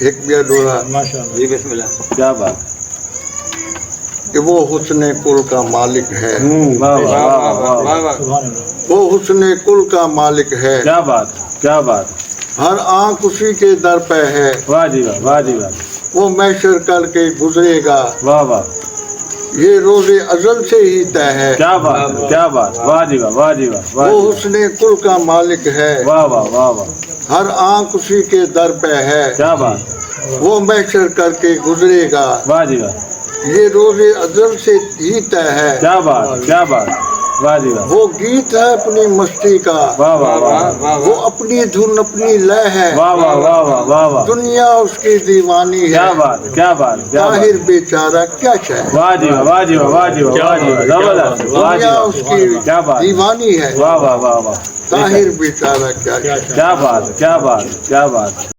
एक बिया डोरा माशाअल्लाह। जी बिस्मिल्लाह। क्या बात। कि वो हुस्ने कुल का मालिक है। वाह वाह वाह वाह वाह वाह वाह वाह वाह। वाह। वो हुस्ने कुल का मालिक है। क्या बात क्या बात। हर आंख उसी के दर पे है। वाह जी वाह वाह जी वाह। वो मैशर करके गुजरेगा। वाह वाह। ये रोजे अजल से ही तय है। क्या बात क्या बात। वाह जी वाह वाह जी वाह वाह वो जी हुस्ने कुल का मालिक है। वाह वाह वाह वाह। हर आंख उसी के दर पे है। क्या बात। वो मैशर करके गुजरेगा। वाह जी वाह। ये रोजे अजल से ही तय है। क्या बात क्या बात। वाह जी वाह। वो गीत है अपनी मस्ती का। वाह वाह वाह वाह वाह वाह वो वाह। अपनी धुन अपनी लय है। वाह वाह वाह वाह वाह वाह। दुनिया उसकी दीवानी है। क्या बात क्या बात क्या ताहिर बात। बेचारा क्या चाहे। वाह जी वाह वाह जी वाह वाह जी वाह वाह जी वाह। जबरदस्त। वाह जी दुनिया वाह। उसकी क्या बात। दीवानी है। वाह वाह वाह वाह। ताहिर बेचारा क्या चाहे। क्या बात क्या बात क्या बात।